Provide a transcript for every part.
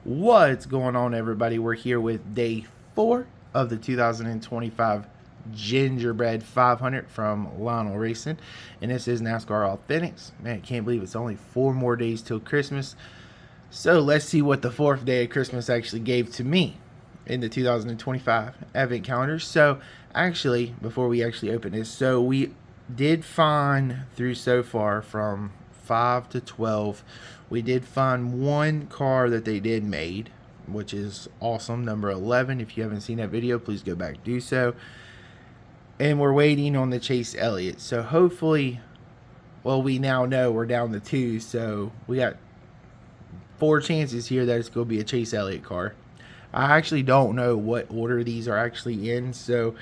What's going on, everybody? We're here with day 4 of the 2025 Gingerbread 500 from Lionel Racing, and this is NASCAR Authentics. Man, can't believe it's only 4 more days till Christmas. So let's see what the 4th day of Christmas actually gave to me in the 2025 Advent calendar. So actually, before we actually open this, so we did find through so far from 5 to 12, we did find one car that they did made, which is awesome, number 11. If you haven't seen that video, please go back and do so. And we're waiting on the Chase Elliott. So hopefully, well, we now know we're down to 2, so we got 4 chances here that it's going to be a Chase Elliott car. I actually don't know what order these are actually in, so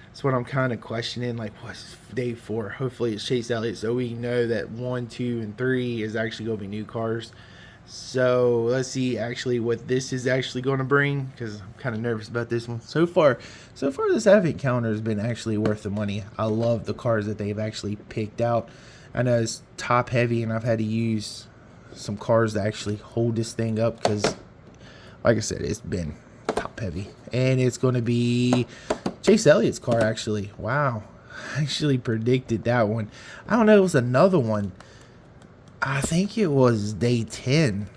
that's what I'm kind of questioning, like what's day 4. Hopefully it's Chase Elliott, so we know that 1, 2, and 3 is actually going to be new cars. So let's see actually what this is actually going to bring, because I'm kind of nervous about this one. So far this Advent calendar has been actually worth the money. I love the cars that they've actually picked out. I know it's top heavy, and I've had to use some cars to actually hold this thing up, because like I said, it's been top heavy. And it's going to be Chase Elliott's car, actually. Wow, I actually predicted that one. I don't know, it was another one. I think it was day 10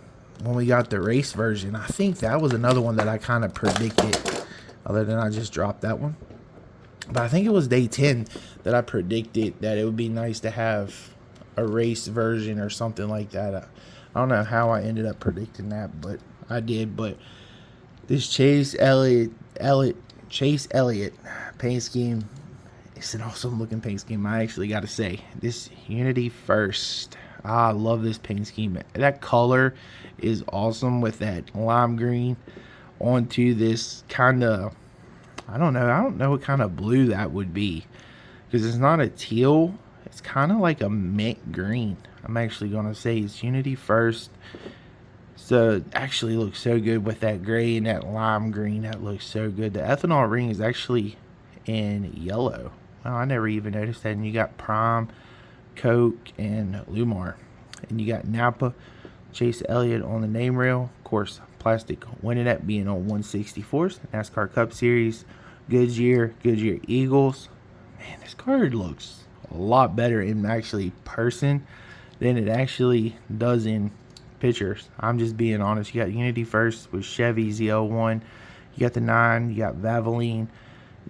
when we got the race version. I think that was another one that I kind of predicted, other than I just dropped that one. But I think it was day 10 that I predicted that it would be nice to have a race version or something like that. I don't know how I ended up predicting that, but I did. But this Chase Elliott paint scheme, it's an awesome looking paint scheme. I actually got to say, this UniFirst, I love this paint scheme. That color is awesome with that lime green onto this kind of, I don't know what kind of blue that would be, because it's not a teal. It's kind of like a mint green. I'm actually going to say it's UniFirst. So it actually looks so good with that gray and that lime green. That looks so good. The ethanol ring is actually in yellow. Well, I never even noticed that. And you got Prime, Coke, and Lumar. And you got Napa, Chase Elliott on the name rail. Of course, plastic winning that being on 164s. NASCAR Cup Series, Goodyear Eagles. Man, this card looks a lot better in actually person than it actually does in pictures. I'm just being honest. You got UniFirst with Chevy ZL1. You got the 9. You got Valvoline,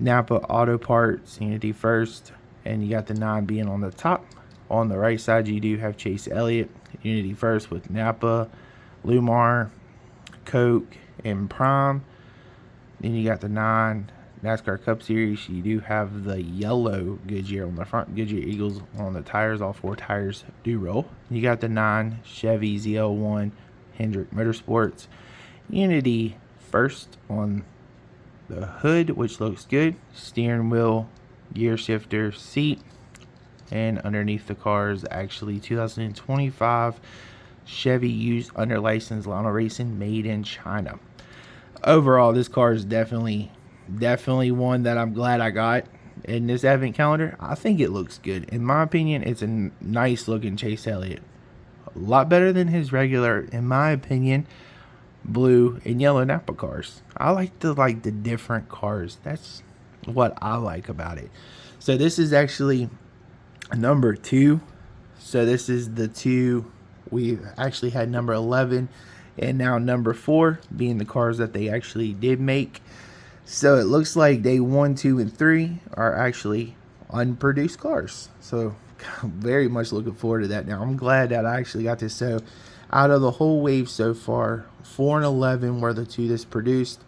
Napa Auto Parts, UniFirst, and you got the 9 being on the top. On the right side, you do have Chase Elliott, UniFirst with Napa, Lumar, Coke, and Prime. Then you got the 9 NASCAR Cup Series. You do have the yellow Goodyear on the front, Goodyear Eagles on the tires. All 4 tires do roll. You got the 9 Chevy ZL1 Hendrick Motorsports, UniFirst on the hood, which looks good. Steering wheel, gear shifter, seat, and underneath the cars, actually 2025 Chevy used under license Lionel Racing, made in China. Overall, this car is definitely one that I'm glad I got in this Advent calendar. I think it looks good. In my opinion, it's a nice looking Chase Elliott. A lot better than his regular, in my opinion, blue and yellow Napa cars. I like the different cars. That's what I like about it. So this is actually number 2. So this is the 2. We actually had number 11 and now number 4 being the cars that they actually did make. So it looks like day 1, 2, and 3 are actually unproduced cars. So I'm very much looking forward to that. Now I'm glad that I actually got this. So out of the whole wave so far, 4 and 11 were the 2 that's produced.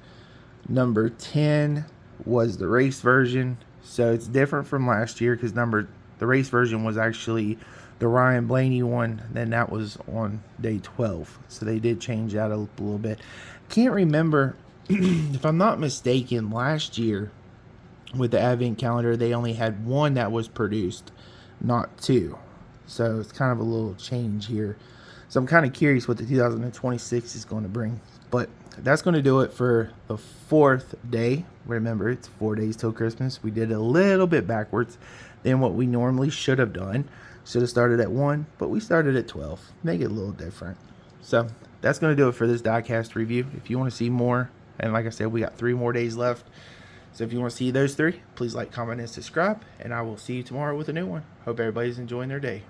Number 10 was the race version. So it's different from last year, because the race version was actually the Ryan Blaney one. Then that was on day 12. So they did change that a little bit. Can't remember. If I'm not mistaken, last year with the Advent calendar, they only had 1 that was produced, not 2. So it's kind of a little change here. So I'm kind of curious what the 2026 is going to bring. But that's going to do it for the 4th day. Remember, it's 4 days till Christmas. We did a little bit backwards than what we normally should have done. Should have started at 1, but we started at 12. Make it a little different. So that's going to do it for this diecast review. If you want to see more, and like I said, we got 3 more days left. So if you want to see those 3, please like, comment, and subscribe. And I will see you tomorrow with a new one. Hope everybody's enjoying their day.